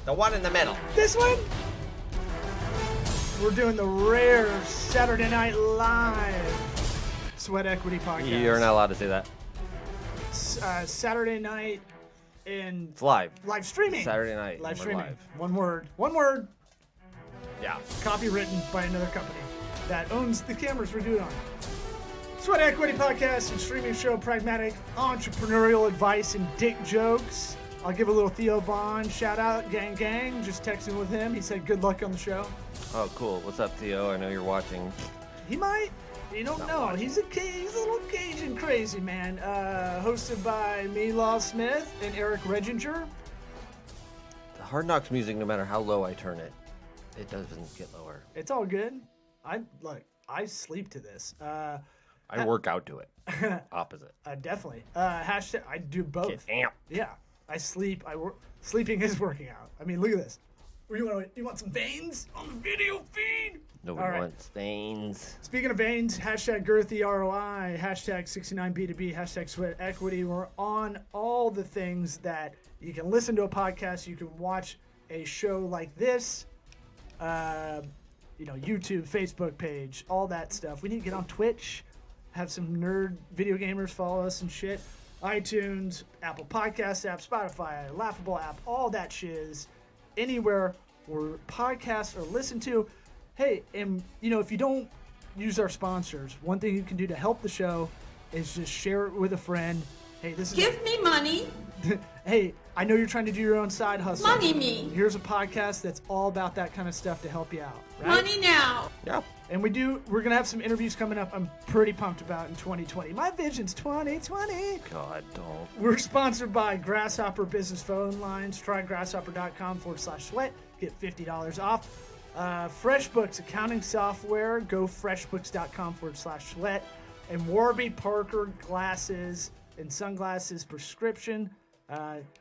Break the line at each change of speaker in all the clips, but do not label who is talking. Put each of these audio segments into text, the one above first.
The one in the middle.
This one? We're doing the rare Saturday Night Live Sweat Equity podcast.
You're not allowed to say that.
Saturday night in...
It's live.
Live streaming.
Saturday night.
Live
We're
streaming.
live.
One word. One word.
Yeah.
Copywritten by another company that owns the cameras we're doing on. Sweat Equity podcast and streaming show, pragmatic entrepreneurial advice and dick jokes. I'll give a little Theo Vaughn shout out, gang. Just texting with him. He said good luck on the show.
Oh, cool. What's up, Theo? I know you're watching.
He might. You don't know. He's a little Cajun crazy man. Hosted by me, Law Smith, and Eric Reginger.
The Hard Knocks music, no matter how low I turn it, it doesn't get lower.
It's all good. I sleep to this.
I work out to it. Opposite.
Definitely. Hashtag. I do both.
Get amped.
Yeah. I sleep. I work. Sleeping is working out. I mean, look at this. You want some veins on the video feed?
Nobody wants veins.
Speaking of veins, hashtag girthy ROI, hashtag 69B2B, hashtag sweat equity. We're on all the things that you can listen to a podcast. You can watch a show like this. YouTube, Facebook page, all that stuff. We need to get on Twitch, have some nerd video gamers follow us and shit. iTunes, Apple Podcast app, Spotify, Laughable app, all that shiz. Anywhere where podcasts are listened to. Hey, and if you don't use our sponsors, one thing you can do to help the show is just share it with a friend. Hey, this is
Give me money.
Hey, I know you're trying to do your own side hustle.
Money me.
Here's a podcast that's all about that kind of stuff to help you out. Right?
Money now.
Yeah. And we're going to have some interviews coming up I'm pretty pumped about in 2020. My vision's 2020.
God, don't.
We're sponsored by Grasshopper Business Phone Lines. Try grasshopper.com/sweat. Get $50 off. FreshBooks accounting software. Go freshbooks.com/sweat. And Warby Parker glasses and sunglasses prescription.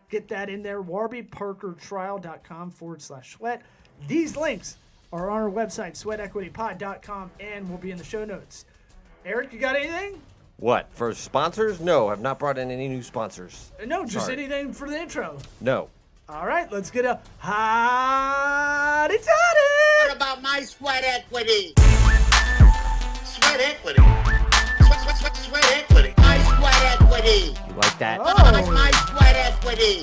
Get that in there. warbyparkertrial.com/sweat. These links are on our website, sweatequitypod.com, and will be in the show notes. Eric, you got anything?
What? For sponsors? No, I've not brought in any new sponsors.
No, just
Sorry.
anything for the intro.
No.
All right, let's get a hotty toddy.
What about my sweat equity? Sweat equity. Sweat equity. My sweat equity.
You like that?
Oh.
My sweat equity.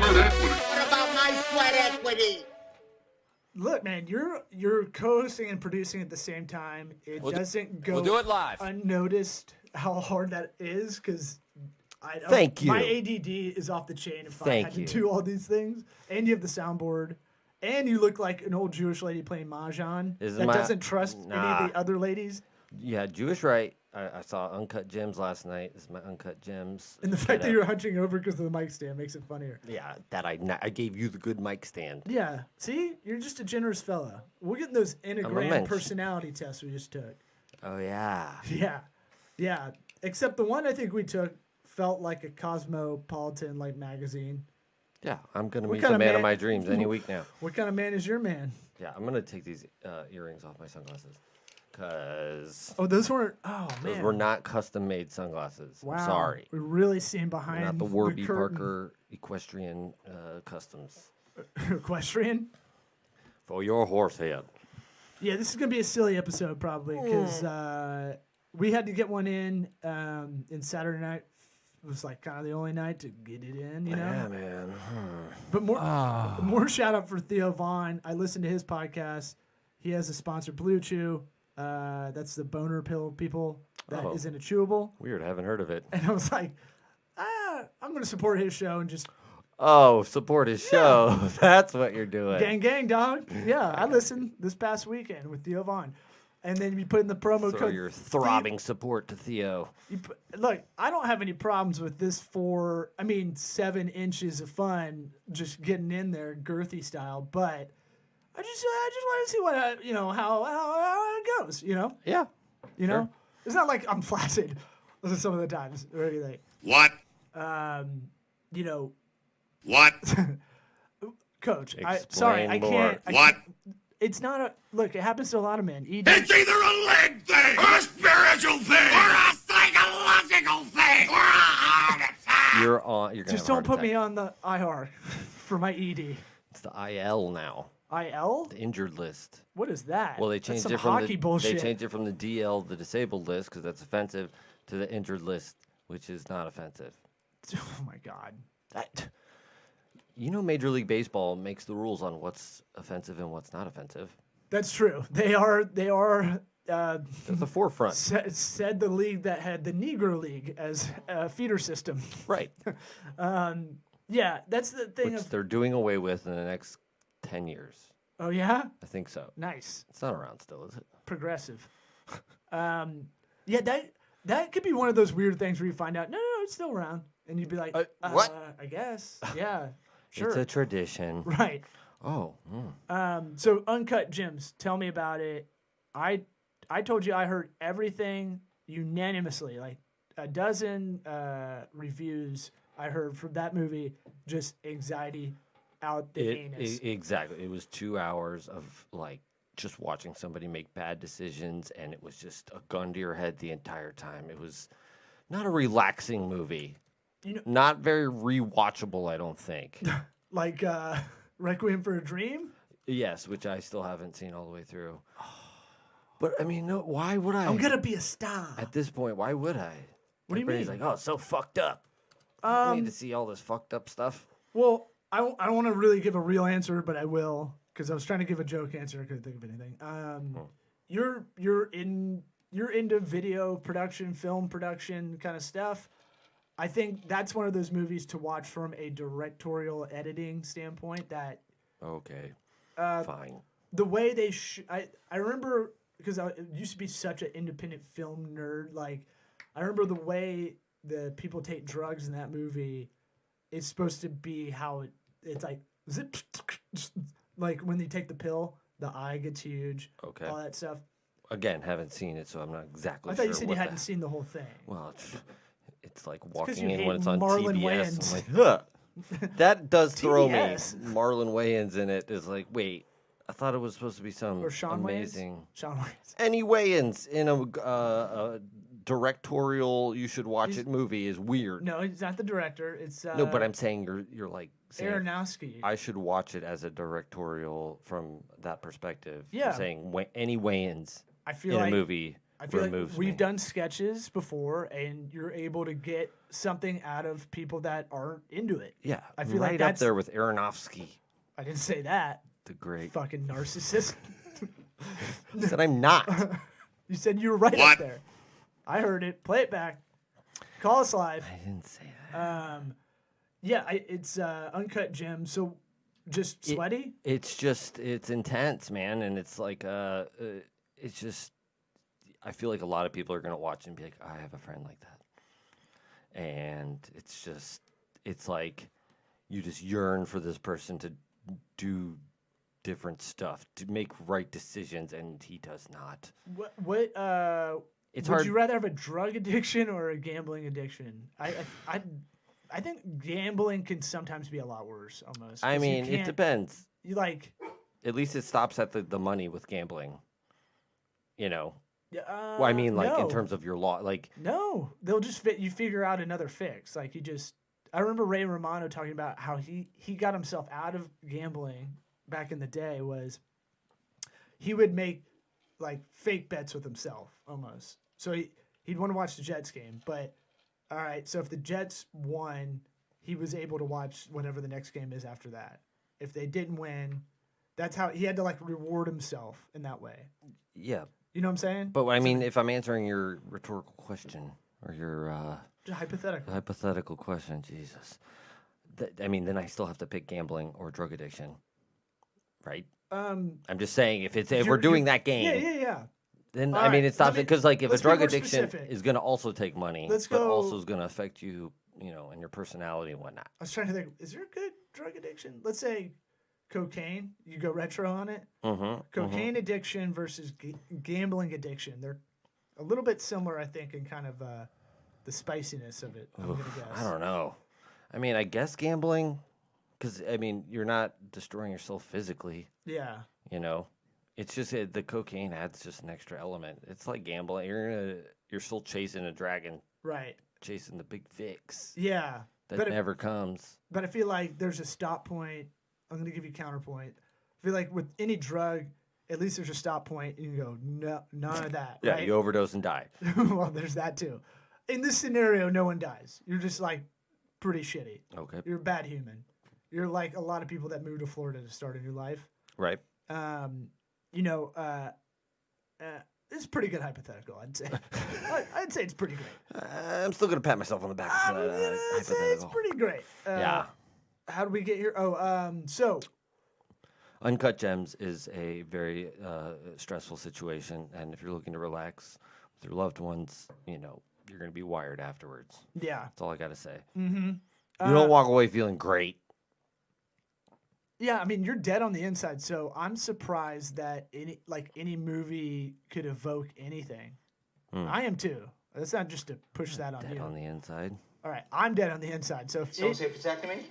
What about my sweat equity?
Look, man, you're co-hosting and producing at the same time. We'll
do it live.
Unnoticed how hard that is, because
Thank you.
My ADD is off the chain if I had to do all these things. And you have the soundboard. And you look like an old Jewish lady playing Mahjong doesn't trust any of the other ladies.
Yeah, Jewish right. I saw Uncut Gems last night. This is my Uncut Gems.
And the fact that you're hunching over because of the mic stand makes it funnier.
Yeah, I gave you the good mic stand.
Yeah. See? You're just a generous fella. We're getting those Enneagram personality tests we just took.
Oh, yeah.
Yeah. Yeah. Except the one I think we took felt like a cosmopolitan magazine.
Yeah, I'm going to meet the man of my dreams any week now.
What kind of man is your man?
Yeah, I'm going to take these earrings off my sunglasses. Because
those weren't. Oh, man.
Those were not custom-made sunglasses.
Wow.
I'm sorry.
We're really seeing behind
They're not the Warby Parker Equestrian Customs.
Equestrian?
For your horse head.
Yeah, this is going to be a silly episode probably because we had to get one in Saturday night. It was kind of the only night to get it in,
Yeah, man.
But more shout out for Theo Vaughn. I listened to his podcast. He has a sponsor, Blue Chew. That's the boner pill people that isn't a chewable.
Weird, I haven't heard of it.
And I was like, I'm going to support his show and just...
Oh, support his show. That's what you're doing.
Gang, dog. Yeah, I listened this past weekend with Theo Vaughn. And then you put in the promo code.
Your throbbing support to Theo.
Look, I don't have any problems with this 7 inches of fun just getting in there, girthy style. But I just want to see what how it goes.
Yeah.
Sure. It's not like I'm flaccid some of the times or anything.
What? What?
Coach,
Explain
I
more.
can't.
What?
It's not a look. It happens to a lot of men.
It's either a leg thing, or a spiritual thing, or a psychological
You're gonna
Just
have a
don't
heart
put me
attack.
on the IR for my ED.
It's the IL now,
IL?
the injured list.
What is that?
Well, they
That's
changed
some
it from
hockey bullshit.
they changed it from the DL, the disabled list, because that's offensive, to the injured list, which is not offensive.
Oh my god.
Major League Baseball makes the rules on what's offensive and what's not offensive.
That's true. They are
They're at the forefront.
said the league that had the Negro League as a feeder system.
Right.
Yeah, that's the thing
Which
of.
they're doing away with in the next 10 years.
Oh yeah,
I think so.
nice,
It's not around still, is it?
progressive. Yeah, that could be one of those weird things where you find out, no, it's still around, and you'd be like,
what?
I guess, yeah, sure,
It's a tradition.
right.
Oh.
So Uncut Gems, tell me about it. I told you I heard everything unanimously, like a dozen reviews I heard from that movie, just anxiety out the anus.
Exactly. It was 2 hours of like just watching somebody make bad decisions, and it was just a gun to your head the entire time. It was not a relaxing movie. Not very rewatchable, I don't think.
Like Requiem for a Dream?
Yes, which I still haven't seen all the way through. But I mean, no, why would I?
I'm gonna be a star.
At this point, why would I?
What do you
Everybody's
mean?
like, oh, it's so fucked up. I need to see all this fucked up stuff.
Well, I don't want to really give a real answer, but I will, because I was trying to give a joke answer. I couldn't think of anything. You're into video production, film production kind of stuff. I think that's one of those movies to watch from a directorial editing standpoint. That
Okay, fine.
the way they I remember, because I used to be such an independent film nerd. Like, I remember the way the people take drugs in that movie is supposed to be how it's like zip, like when they take the pill, the eye gets huge.
Okay.
All that stuff.
Again, haven't seen it, so I'm not exactly
I
sure.
thought you said you
what
hadn't seen the whole thing.
Well, it's like
'cause
walking
you
in
hate
when it's on
Marlon
TBS.
Wayans.
I'm like, huh. That does throw me.
TBS.
Marlon Wayans in it is like, wait, I thought it was supposed to be some
Or Sean
amazing.
Wayans. Sean Wayans.
Any Wayans in a directorial, you should watch it movie is weird.
No, he's not the director. It's
No, but I'm saying you're like saying
Aronofsky.
I should watch it as a directorial from that perspective.
Yeah.
I'm saying any Wayans
I feel
in
like
a movie
I feel like
removes
we've
me.
done sketches before, and you're able to get something out of people that aren't into it.
Yeah,
I feel
right
like
up
that's.
there with Aronofsky,
I didn't say that.
the great.
Fucking narcissist.
I said I'm not.
You said you were right up
What?
there. I heard it. Play it back. Call us live.
I didn't say that.
Yeah, it's Uncut Gems. So just sweaty.
It's intense, man, and it's like it's just. I feel like a lot of people are gonna watch and be like, I have a friend like that, and it's like you just yearn for this person to do different stuff, to make right decisions, and he does not.
What
It's
would
hard.
you rather have a drug addiction or a gambling addiction? I think gambling can sometimes be a lot worse, almost.
I
'cause you
mean, it
can't-
depends.
You like.
At least it stops at the money with gambling. You know.
Yeah,
Well, I mean, like in
no.
terms of your law, like
No, they'll just you figure out another fix. Like I remember Ray Romano talking about how he got himself out of gambling back in the day. Was he would make like fake bets with himself almost. So he'd want to watch the Jets game, but all right. So if the Jets won, he was able to watch whatever the next game is after that. If they didn't win, that's how he had to like reward himself in that way.
yeah.
You know what I'm saying?
But I mean, if I'm answering your rhetorical question or your
Hypothetical.
hypothetical question, Jesus, I mean, then I still have to pick gambling or drug addiction, right? I'm just saying if we're
You're-
doing
you're-
that game,
Yeah.
then
All
I mean
right,
it stops
let me-
it because like if a
let's be
drug
more
addiction
specific.
is going to also take money,
Let's
but
go-
also is going to affect you, and your personality and whatnot.
I was trying to think, is there a good drug addiction? Let's say cocaine. You go retro on it.
Mm-hmm.
Cocaine addiction versus gambling addiction. They're a little bit similar, I think, in kind of the spiciness of it. I'm going to guess.
I don't know. I mean, I guess gambling, because I mean, you're not destroying yourself physically.
Yeah.
It's just the cocaine adds just an extra element. It's like gambling. You're still chasing a dragon,
Right.
chasing the big fix.
Yeah.
that
But
never comes.
But I feel like there's a stop point. I'm going to give you counterpoint. I feel like with any drug, at least there's a stop point. And you go, no, none of that.
Yeah,
right?
you overdose and die.
Well, there's that too. In this scenario, no one dies. You're just like pretty shitty.
Okay.
You're a bad human. You're like a lot of people that move to Florida to start a new life.
Right.
You know, it's a pretty good hypothetical, I'd say. I'd say it's pretty great.
I'm still gonna pat myself on the back for that
I'd say it's
hypothetical.
pretty great.
Yeah.
How did we get here? So
Uncut Gems is a very stressful situation, and if you're looking to relax with your loved ones, you know you're gonna be wired afterwards.
yeah.
That's all I gotta say.
Mm-hmm.
You don't walk away feeling great.
Yeah, I mean, you're dead on the inside, so I'm surprised that any movie could evoke anything. I am too. That's not just to push that on
Dead
you.
on the inside.
All right, I'm dead on the inside. So if
Someone say vasectomy?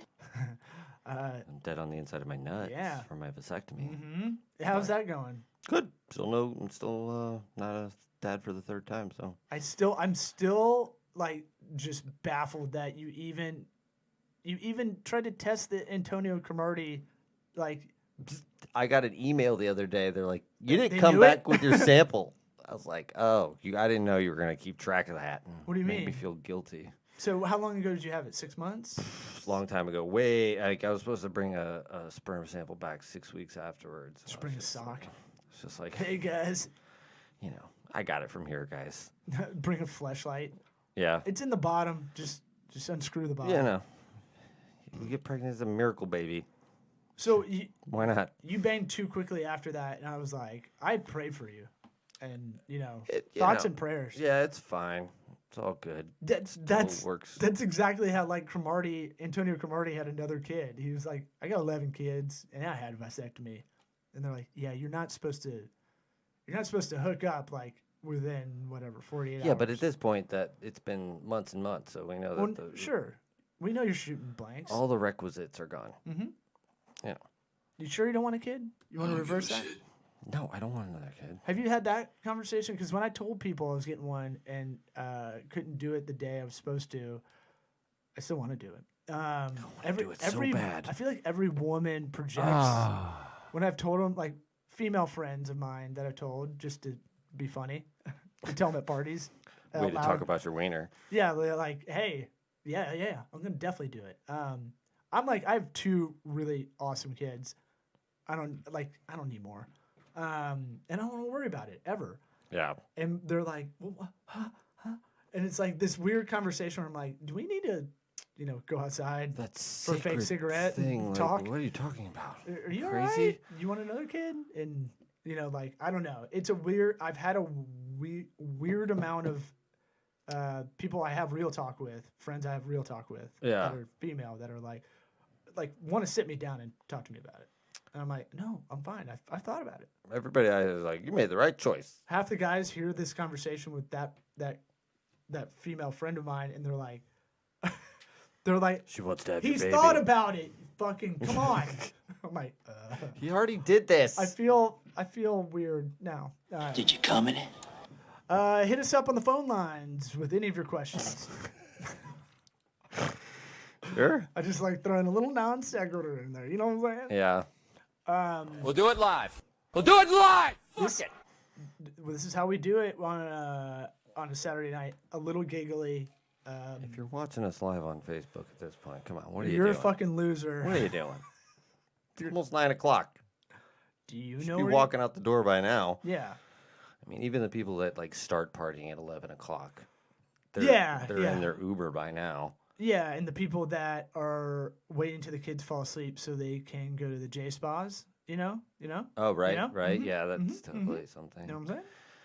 I'm dead on the inside of my nuts
Yeah.
from my vasectomy.
how's that going?
Good. I'm still not a dad for the third time. So
I'm still like just baffled that you even tried to test the Antonio Cromartie, like.
I got an email the other day. They're like, "You didn't
They
come
knew
back
it?
with your sample." I was like, "Oh, I didn't know you were gonna keep track of that." And
What do you
made
mean?
me feel guilty.
So how long ago did you have it? 6 months?
A long time ago. Way like I was supposed to bring a sperm sample back 6 weeks afterwards.
Just bring a sock.
It's just like,
Hey guys,
you know, I got it from here, guys.
bring a fleshlight.
Yeah.
It's in the bottom. Just unscrew the bottom.
You know, you get pregnant as a miracle baby.
So
Why not?
you banged too quickly after that, and I was like, I prayed for you, and
You
thoughts
know,
and prayers.
Yeah, it's fine. It's all good.
That's
works.
That's exactly how like Antonio Cromartie had another kid. He was like, I got 11 kids, and I had a vasectomy, and they're like, yeah, you're not supposed to hook up like within whatever 48 hours.
Yeah, but at this point, that it's been months and months, so we know
well,
that
sure, we know you're shooting blanks.
all the requisites are gone.
Mm-hmm.
Yeah.
You sure you don't want a kid? You want to reverse that?
No, I don't want another kid.
Have you had that conversation? Because when I told people I was getting one and couldn't do it the day I was supposed to, I still want to do it.
do it so bad.
I feel like every woman projects. When I've told them, like female friends of mine that I've told just to be funny, to tell them at parties.
Way
out
to
loud.
talk about your wiener.
Yeah, they're like, hey, yeah, I'm gonna definitely do it. I'm like, I have 2 really awesome kids. I don't need more. And I don't want to worry about it ever.
Yeah.
And they're like, well, huh? And it's like this weird conversation where I'm like, do we need to, go outside
That's
for a fake cigarette
thing.
and
Like,
talk?
what are you talking about?
Are you all
crazy?
right? You want another kid? And, like, I don't know. It's I've had a weird amount of people I have real talk with, friends I have real talk with
Yeah.
that are female that are like want to sit me down and talk to me about it. And I'm like, no, I'm fine. I thought about it.
Everybody is like, you made the right choice.
Half the guys hear this conversation with that female friend of mine, and they're like,
She wants to have
he's
your baby.
thought about it. Fucking come on. I'm like,
He already did this.
I feel weird now.
Did you come in it?
Hit us up on the phone lines with any of your questions.
Sure.
I just like throwing a little non sequitur in there. You know what I'm saying?
Yeah.
We'll do it live. We'll do it live.
This is how we do it on a Saturday night. A little giggly.
If you're watching us live on Facebook at this point, come on, what are you
You're
doing?
a fucking loser.
What are you doing? It's almost 9 o'clock.
Do you
Should
know
be
where
walking out the door by now.
Yeah.
I mean, even the people that like start partying at 11 o'clock, they're
Yeah.
in their Uber by now.
Yeah, and the people that are waiting till the kids fall asleep so they can go to the J spas, you know?
Oh, right,
know?
right.
Mhm,
Yeah, that's totally something.
You know what I'm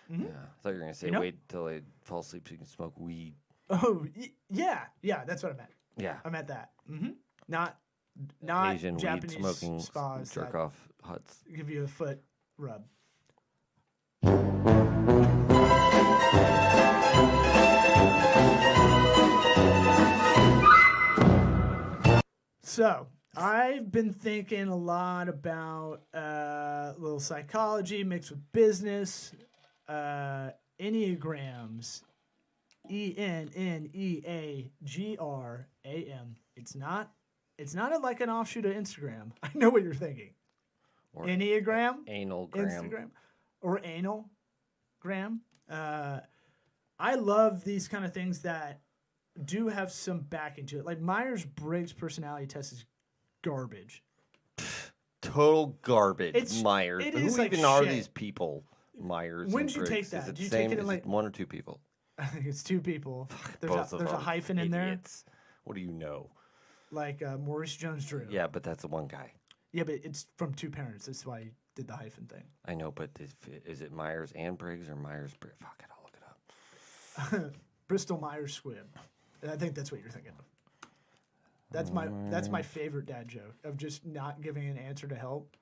saying?
Yeah, I thought you were gonna say
You know?
wait till they fall asleep so you can smoke weed.
Oh, yeah, that's what I meant.
Yeah,
I meant that. Not
Asian
Japanese
weed smoking
spas
jerk
that
off huts.
give you a foot rub. So I've been thinking a lot about a little psychology mixed with business, enneagrams, Enneagram. It's not like an offshoot of Instagram. I know what you're thinking.
Or
Enneagram,
anal gram.
Instagram, or anal gram. I love these kind of things that do have some backing to it. Like Myers-Briggs personality test is garbage.
Total garbage.
It's-
Myers.
it
Who
is like
even are
shit.
these people? Myers.
When
and
did you take
Briggs?
that?
Is it
Do you
same,
take it in,
is
like-
one or two people?
I think it's two people.
Both of
There's a
them.
hyphen in there,
Idiots. What do you know?
like Maurice Jones-Drew.
Yeah, but that's the one guy.
Yeah, but it's from two parents. That's why he did the hyphen thing.
I know, but is it Myers and Briggs or Myers Briggs? Fuck it, I'll look it up.
Bristol Myers Squibb. I think that's what you're thinking of. That's my favorite dad joke of just not giving an answer to help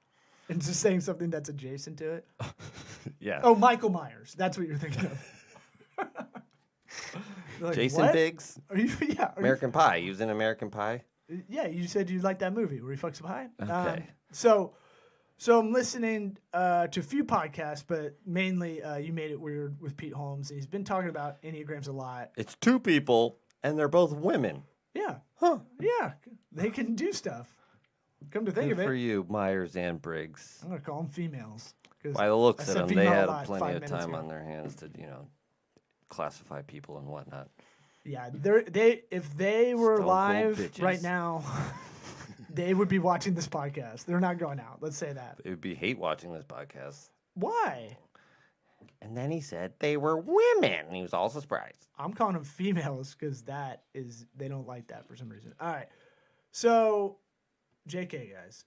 and just saying something that's adjacent to it.
Yeah.
Oh, Michael Myers. That's what you're thinking of. Like,
Jason
what?
Biggs?
Are you? Yeah. Are
American Pie. He was in American Pie.
Yeah, you said you liked that movie where he fucks a pie.
Okay.
So I'm listening to a few podcasts, but mainly You Made It Weird with Pete Holmes, and he's been talking about Enneagrams a lot.
It's two people, and they're both women.
Yeah.
Huh.
Yeah, they can do stuff. Come to think
Good
of
for
it,
you, Myers and Briggs.
I'm gonna call them females. 'Cause
By the
I
looks
said
of them, they
female a
had
lot 5
plenty of
minutes
time
ago.
on their hands to, classify people and whatnot.
Yeah, if they were
Stone cold
live
bitches.
right now, they would be watching this podcast. They're not going out. Let's say that.
It would be hate watching this podcast.
Why?
And then he said they were women. And he was all surprised.
I'm calling them females because they don't like that for some reason. All right. So, JK, guys.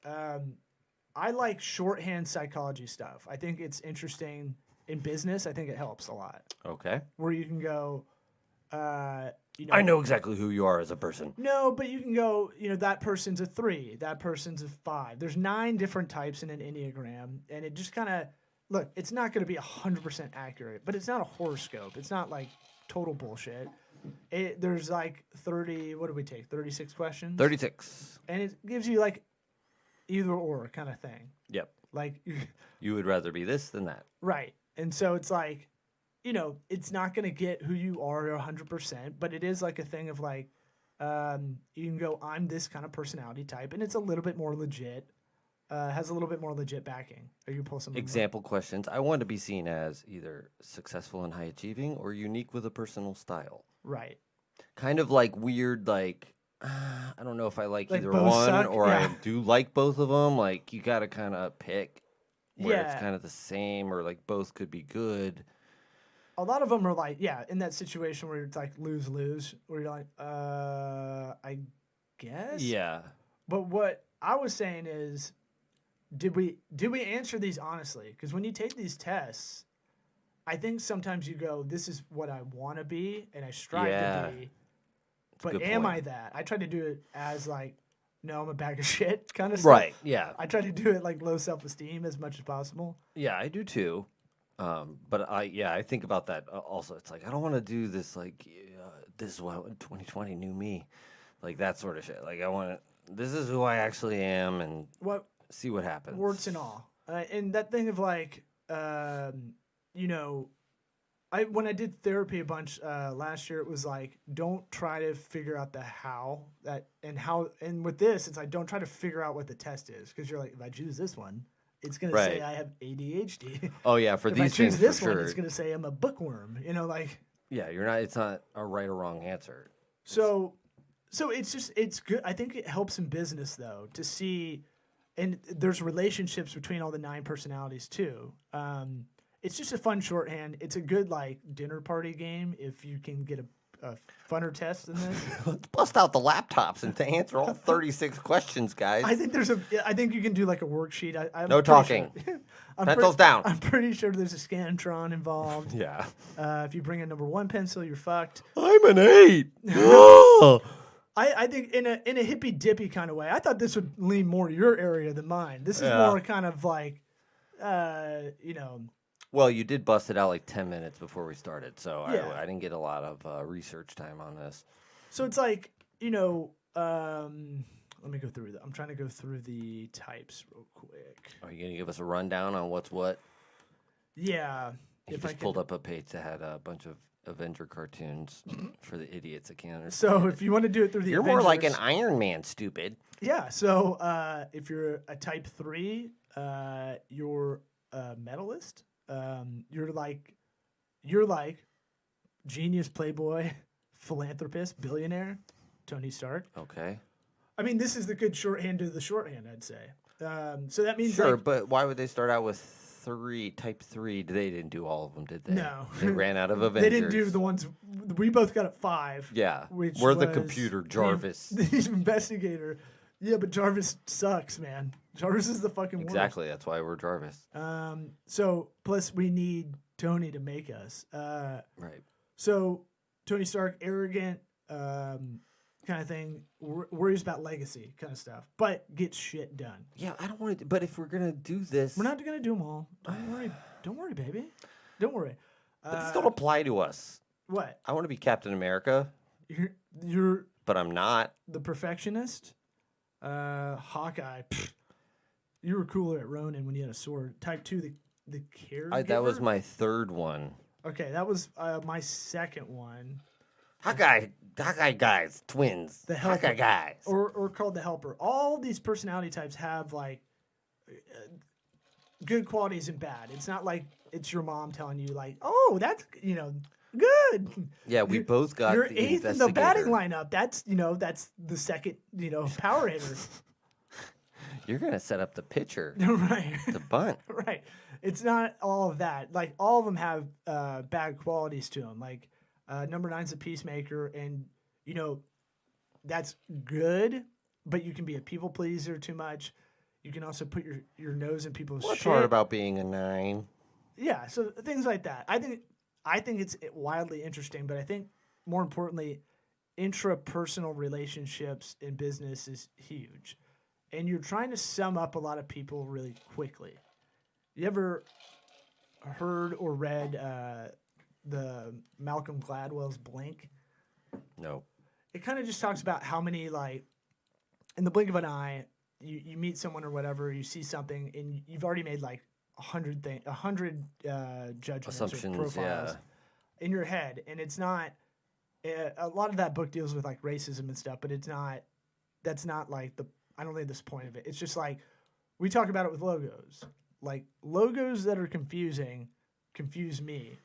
I like shorthand psychology stuff. I think it's interesting in business. I think it helps a lot.
Okay.
Where you can go,
I know exactly who you are as a person.
No, but you can go, that person's a 3, that person's a 5. There's 9 different types in an Enneagram, and it just kind of, look, it's not going to be 100% accurate, but it's not a horoscope. It's not like total bullshit. There's like 30, what did we take, 36 questions?
36.
And it gives you like either or kind of thing.
Yep.
Like,
You would rather be this than that.
right. And so it's like, it's not going to get who you are 100%, but it is like a thing of like, you can go, I'm this kind of personality type, and it's a little bit more legit, has a little bit more legit backing. Are you pull some
Example questions. I want to be seen as either successful and high achieving or unique with a personal style.
Right.
Kind of like weird, like, I don't know if I like
Like
either
both
one
suck?
or
Yeah.
I do like both of them. Like, you got to kind of pick where it's
Yeah.
kind of the same or like both could be good.
A lot of them are like, yeah, in that situation where it's like lose-lose, where you're like, I guess?
Yeah.
But what I was saying is, did we answer these honestly? Because when you take these tests, I think sometimes you go, this is what I want to be, and I strive
Yeah.
to be.
It's a
But
good
am
point.
I that? I try to do it as like, no, I'm a bag of shit kind of stuff.
Right. Yeah.
I try to do it like low self-esteem as much as possible.
Yeah, I do too. But I think about that also. It's like, I don't want to do this, like, this is what 2020 knew me. Like, that sort of shit. Like, this is who I actually am and
What
see what happens.
warts and all. And that thing of like, when I did therapy a bunch last year, it was like, don't try to figure out the how and with this, it's like, don't try to figure out what the test is, because you're like, if I choose this one, it's gonna say
Right.
I have ADHD.
Oh, yeah, for
If I
these
choose
things,
this
for
one,
sure.
it's gonna say I'm a bookworm. Like.
Yeah, it's not a right or wrong answer.
So it's good. I think it helps in business though to see, and there's relationships between all the 9 personalities too. It's just a fun shorthand. It's a good like dinner party game if you can get a funner test than this.
Let's bust out the laptops and to answer all 36 questions, guys.
I think you can do like a worksheet. I'm
No
pretty
talking.
Sure,
Pencils down.
I'm pretty sure there's a Scantron involved.
Yeah.
If you bring a number 1 pencil, you're fucked.
I'm an 8. Oh.
I think in a hippy dippy kind of way. I thought this would lean more your area than mine. This is
Yeah.
more kind of like,
Well, you did bust it out like 10 minutes before we started, so
Yeah.
I didn't get a lot of research time on this.
so it's like, let me go through I'm trying to go through the types real quick.
Are you going to give us a rundown on what's what?
Yeah.
He
If I
just
can,
pulled up a page that had a bunch of Avenger cartoons for the idiots that can't understand.
So
it.
if you want to do it through the
You're more like an
Avengers-
Iron Man, stupid.
Yeah. So if you're a type 3, you're a medalist. You're like genius, playboy, philanthropist, billionaire, Tony Stark.
Okay.
I mean, this is the good shorthand to the shorthand, I'd say. So that means
Sure,
like,
but why would they start out with type 3? They didn't do all of them, did they?
No.
They ran out of Avengers.
they didn't do the ones we both got at 5.
Yeah.
Which
We're the
was
computer, Jarvis.
The investigator. Yeah, but Jarvis sucks, man. Jarvis is the fucking worst.
Exactly. That's why we're Jarvis.
So plus we need Tony to make us.
Right.
So Tony Stark, arrogant, kind of thing, worries about legacy kind of stuff, but gets shit done.
Yeah, I don't want to. But if we're gonna do this,
We're not gonna do them all. Don't worry, baby. Don't worry.
But this don't apply to us.
What?
I want to be Captain America,
You're
but I'm not.
the perfectionist. Hawkeye. Pfft. You were cooler at Ronin when you had a sword. Type 2, the caregiver.
That was my third one.
Okay, that was my second one.
Hawkeye guys, twins.
The helper.
Hawkeye guys.
Or called the helper. All these personality types have like good qualities and bad. It's not like it's your mom telling you like, oh, that's good.
Yeah, we both got
You're
the
eighth in the batting
investigator.
lineup. That's the second power hitter.
You're gonna set up the pitcher,
Right.
the bunt.
Right. It's not all of that. Like all of them have bad qualities to them. Like number 9's a peacemaker, and that's good. But you can be a people pleaser too much. You can also put your nose in people's
What's
shit.
hard about being a 9?
Yeah. So things like that. I think it's wildly interesting, but I think more importantly, intrapersonal relationships in business is huge, and you're trying to sum up a lot of people really quickly. You ever heard or read the Malcolm Gladwell's Blink?
No.
It kind of just talks about how many, like, in the blink of an eye, you meet someone or whatever, you see something, and you've already made like 100 judgments
Assumptions,
or profiles in your head, and it's not. A lot of that book deals with like racism and stuff, but it's not. That's not like the. I don't think this point of it. It's just like we talk about it with logos. Like logos that are confusing confuse me.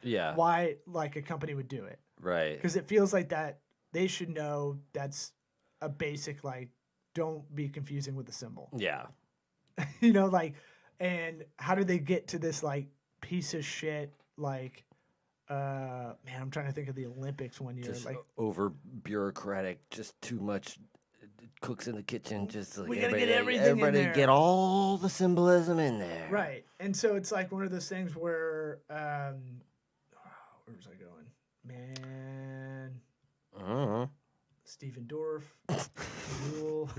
Yeah.
Why like a company would do it?
Right.
Because it feels like that they should know that's a basic like don't be confusing with the symbol.
Yeah.
Like, and how do they get to this like piece of shit like man, I'm trying to think of the Olympics one year.
Just
like
over bureaucratic, just too much cooks in the kitchen. Just like
we gotta get everything in
everybody
there.
get all the symbolism in there.
Right. And so it's like one of those things where where was I going? Man, Stephen Dorff, Rule.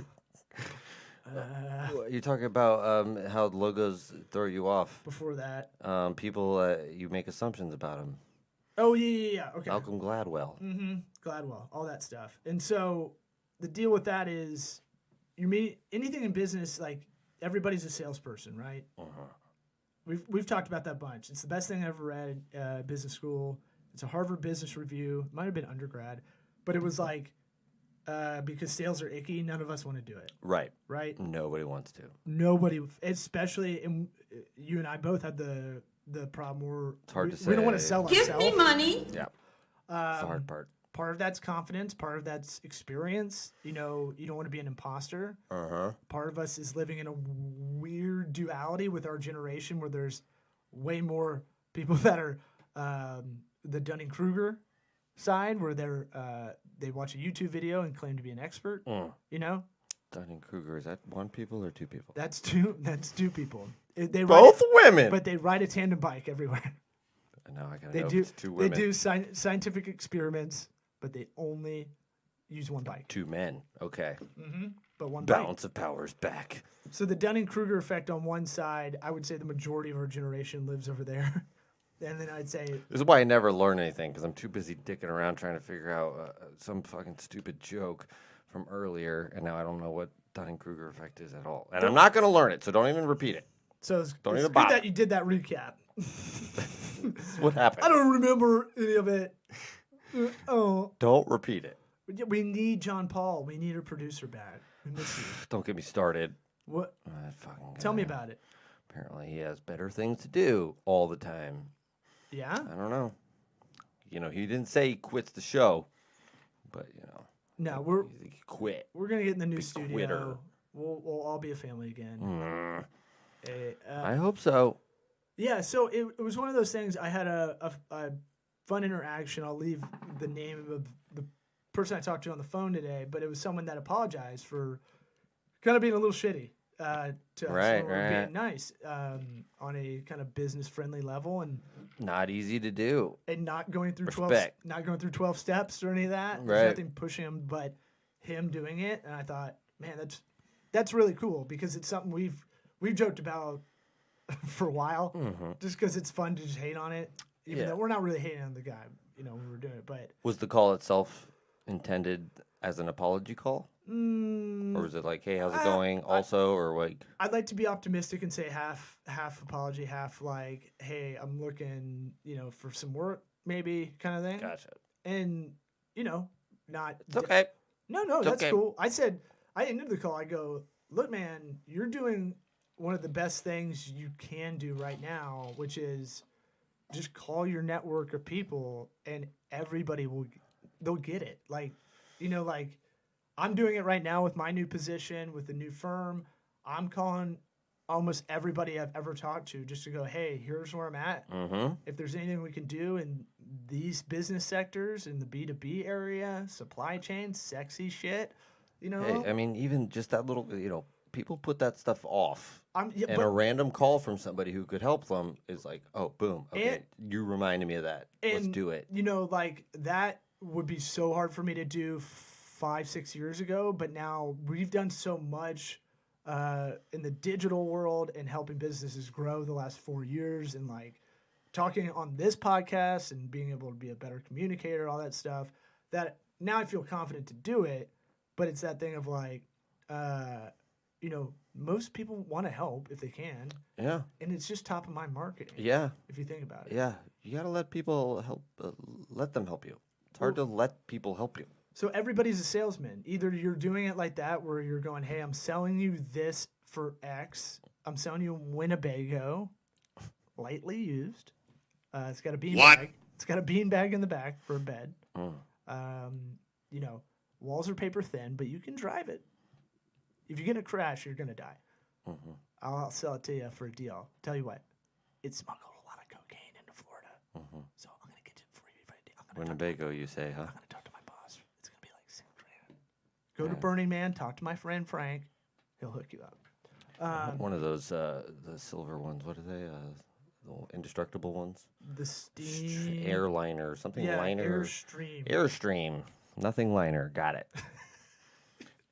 You're talking about how logos throw you off.
Before that.
People, you make assumptions about them.
Oh, yeah. Okay.
Malcolm Gladwell.
Mm-hmm. Gladwell, all that stuff. And so the deal with that is you meet anything in business, like everybody's a salesperson, right? We've talked about that a bunch. It's the best thing I ever read, business school. It's a Harvard Business Review. It might have been undergrad, but it was like because sales are icky, none of us want to do it.
Right.
Right?
Nobody wants to.
Nobody, especially, and you and I both had the problem where
It's hard to
we don't want to
say.
sell
Give
ourselves.
me money.
Yeah. It's the hard part.
Part of that's confidence. Part of that's experience. You don't want to be an imposter. Part of us is living in a weird duality with our generation where there's way more people that are the Dunning-Kruger side where they watch a YouTube video and claim to be an expert.
Dunning-Kruger, is that one people or two people?
That's two people. They
Both
ride
women.
but they ride a tandem bike everywhere.
No, I gotta
They
know if
do
it's two
they
women.
do scientific experiments, but they only use one bike.
Two men. Okay.
But one bike.
Balance of powers back.
So the Dunning-Kruger effect on one side, I would say the majority of our generation lives over there. And then I'd say
This is why I never learn anything, because I'm too busy dicking around trying to figure out some fucking stupid joke from earlier, and now I don't know what Dunning-Kruger effect is at all. And I'm not going to learn it, so don't even repeat it.
So it's
Don't
good
even bother.
that you did that recap.
What happened?
I don't remember any of it. Oh,
Don't repeat it.
we need John Paul. We need a producer back. We miss you.
Don't get me started.
What?
That fucking guy.
Tell me about it.
Apparently, he has better things to do all the time.
Yeah.
I don't know. You know, he didn't say he quits the show, but you know,
No,
he quit.
we're gonna get in the new
Big
studio.
quitter.
We'll all be a family again.
Mm,
Eh,
I hope so.
Yeah, so it was one of those things. I had a fun interaction. I'll leave the name of the person I talked to on the phone today, but it was someone that apologized for kind of being a little shitty to us
Right,
when we were
right.
being nice on a kind of business friendly level and
Not easy to do.
not going through
Respect.
12 steps or any of that. There's
Right.
nothing pushing him but him doing it, and I thought, man, that's really cool because it's something we've joked about for a while, just because it's fun to just hate on it. Even
Yeah.
though we're not really hating on the guy, when we were doing it. But
Was the call itself intended as an apology call, or was it like, "Hey, how's it going?" Also, or like,
I'd like to be optimistic and say half apology, half like, hey, I'm looking, for some work, maybe kind of thing.
"Gotcha,
And not.
it's okay."
No,
It's
that's
okay.
cool. I ended the call. I go, look, man, you're doing one of the best things you can do right now, which is just call your network of people and everybody they'll get it. Like I'm doing it right now with my new position with the new firm. I'm calling almost everybody I've ever talked to just to go, hey, here's where I'm at.
Mm-hmm.
If there's anything we can do in these business sectors, in the B2B area, supply chain, sexy shit,
Hey, I mean, even just that little, people put that stuff off.
Yeah,
And a random call from somebody who could help them is like, oh, boom. Okay, you reminded me of that. Let's do it.
That would be so hard for me to do 5-6 years ago. But now we've done so much in the digital world and helping businesses grow the last 4 years and talking on this podcast and being able to be a better communicator, all that stuff, that now I feel confident to do it. But it's that thing of most people want to help if they can.
Yeah.
And it's just top of mind marketing.
Yeah.
If you think about it.
Yeah. You got to let people help, let them help you. It's hard to let people help you.
So everybody's a salesman. Either you're doing it like that where you're going, hey, I'm selling you this for X. I'm selling you a Winnebago, lightly used. It's got a bean bag. It's got a bean bag in the back for a bed. Walls are paper thin, but you can drive it. If you're gonna crash, you're gonna die.
Mm-hmm.
I'll sell it to you for a deal. Tell you what, it smuggled a lot of cocaine into Florida, so I'm gonna get it for you.
Winnebago, you say, huh?
I'm gonna talk to my boss. It's gonna be like $6,000. Go to Burning Man. Talk to my friend Frank. He'll hook you up.
One of those, the silver ones. What are they? The indestructible ones.
The steam
Airliner, something liner.
Airstream.
Airstream. Nothing liner. Got it.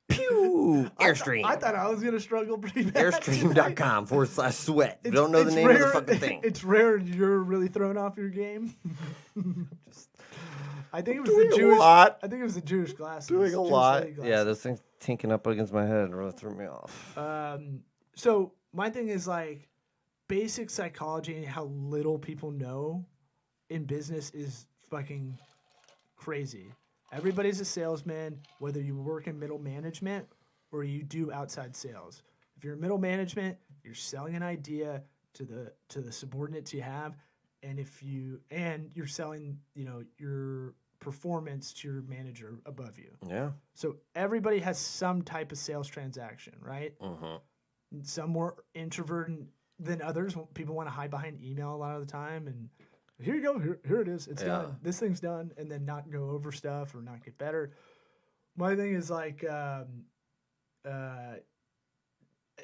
Pew! Airstream.
I thought I was gonna struggle pretty bad.
Airstream.com/sweat. Don't know the name of the fucking thing.
It's rare you're really thrown off your game. I think it was
Doing
the
a
Jewish.
lot.
I think it was the Jewish glasses.
Doing a
Jewish
lot.
lady
Yeah,
glasses.
this thing's tinking up against my head. It really threw me off.
So my thing is basic psychology and how little people know in business is fucking crazy. Everybody's a salesman, whether you work in middle management or you do outside sales. If you're in middle management, you're selling an idea to the subordinates you have, and you're selling, your performance to your manager above you.
Yeah.
So everybody has some type of sales transaction, right? Some more introverted than others. People want to hide behind email a lot of the time, and here you go, here it is, it's done. This thing's done, and then not go over stuff or not get better. My thing is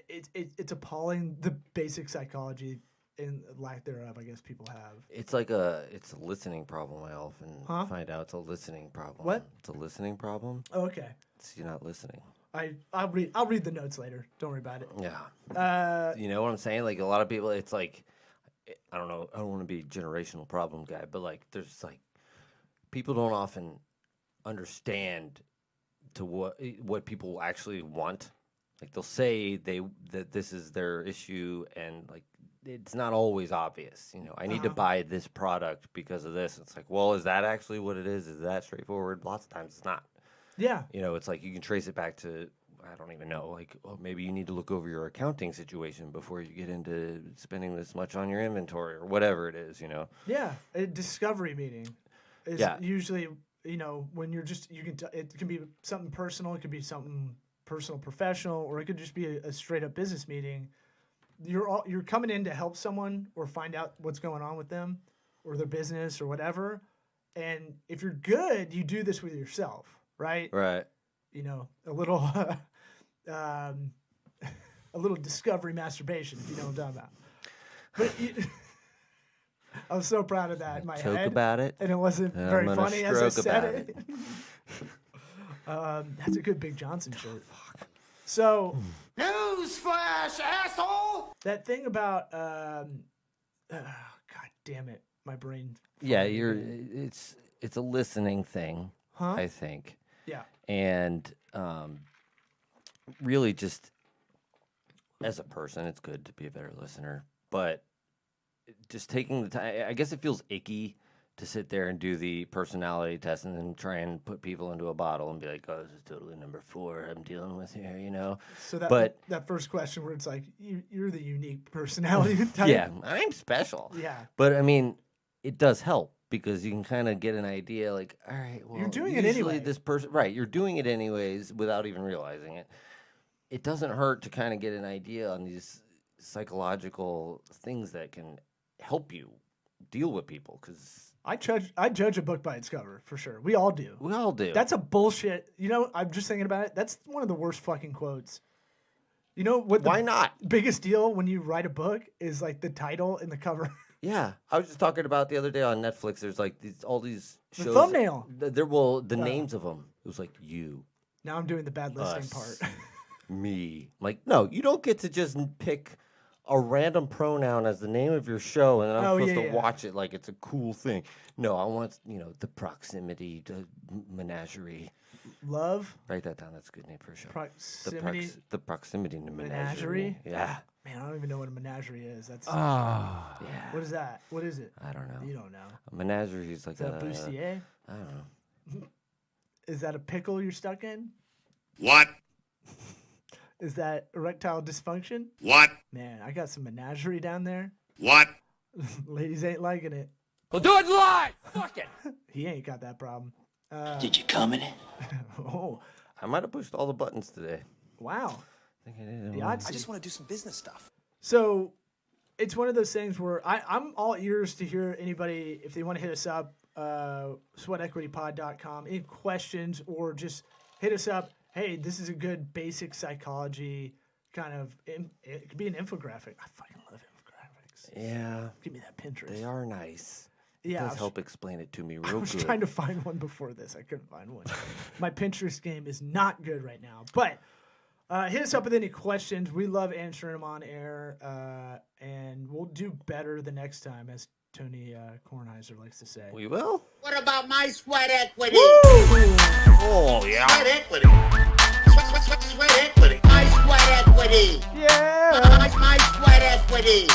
it's appalling the basic psychology and lack thereof, I guess people have.
It's it's a listening problem. I often find out it's a listening problem.
What?
It's a listening problem.
Oh, okay.
It's you're not listening.
I'll read the notes later. Don't worry about it.
Yeah. You know what I'm saying? Like a lot of people, it's like, I don't know. I don't want to be a generational problem guy, but there's people don't often understand to what people actually want. Like they'll say that this is their issue, and like it's not always obvious. You know, I need to buy this product because of this. It's like, well, is that actually what it is? Is that straightforward? Lots of times it's not.
Yeah.
You know, it's like you can trace it back to, I don't even know, like, well, maybe you need to look over your accounting situation before you get into spending this much on your inventory or whatever it is, you know?
Yeah. A discovery meeting is usually, you know, when you're just, it can be something personal, it could be something personal, professional, or it could just be a straight up business meeting. You're coming in to help someone or find out what's going on with them or their business or whatever. And if you're good, you do this with yourself, right?
Right.
You know, a little a little discovery masturbation, if you know what I'm talking about. But I was so proud of that in my
Joke
head.
about it.
And it wasn't
I'm
very
gonna
funny as I
stroke
said
about
it. That's a good Big Johnson shirt. So,
Newsflash, asshole!
that thing about God damn it, my brain.
Yeah, it's a listening thing,
Huh?
I think.
Yeah.
And really just as a person, it's good to be a better listener. But just taking the time, I guess it feels icky to sit there and do the personality test and then try and put people into a bottle and be like, oh, this is totally number 4 I'm dealing with here, you know?
So
But-
that first question where it's like, you're the unique personality type.
Yeah, I'm special.
Yeah.
But I mean, it does help because you can kind of get an idea like, all right, well,
You're doing it
usually
anyway.
This person, right, you're doing it anyways without even realizing it. It doesn't hurt to kind of get an idea on these psychological things that can help you deal with people because
I judge a book by its cover, for sure. We all do.
we all do.
That's a bullshit. You know, I'm just thinking about it. That's one of the worst fucking quotes. You know what?
Why not?
Biggest deal when you write a book is like the title and the cover.
Yeah, I was just talking about the other day on Netflix. There's like all these
The
shows.
thumbnail.
The names of them. It was like you,
Now I'm doing the bad listening
Us.
part.
me. Like, no, you don't get to just pick a random pronoun as the name of your show and then I'm supposed to watch it like it's a cool thing. No, I want, the proximity to menagerie.
Love,
Write that down. That's a good name for a show.
proximity,
The proximity to menagerie.
menagerie.
Yeah.
Man, I don't even know what a menagerie is. That's
Ah.
Yeah.
what is that? What is it?
I don't know.
You don't know.
A menagerie is like
Is that a bustier?
I don't know.
Is that a pickle you're stuck in?
What?
Is that erectile dysfunction?
What?
Man, I got some menagerie down there.
What?
Ladies ain't liking it.
We'll do it live! Fuck it!
He ain't got that problem.
Did you come in it?
Oh,
I might have pushed all the buttons today.
wow.
I think I did.
The odds.
I just want to do some business stuff.
So it's one of those things where I'm all ears to hear anybody, if they want to hit us up, sweatequitypod.com, any questions, or just hit us up. Hey, this is a good basic psychology kind of, it could be an infographic. I fucking love infographics.
Yeah,
Give me that Pinterest.
they are nice.
Yeah,
It
I
does
was-
help explain it to me
I
real
was
good.
trying to find one before this. I couldn't find one. My Pinterest game is not good right now. But hit us up with any questions. We love answering them on air. And we'll do better the next time, as Tony Kornheiser likes to say.
We will?
What about my sweat equity?
Oh, yeah.
Sweat equity. Sweat equity. My sweat equity.
Yeah!
My sweat equity.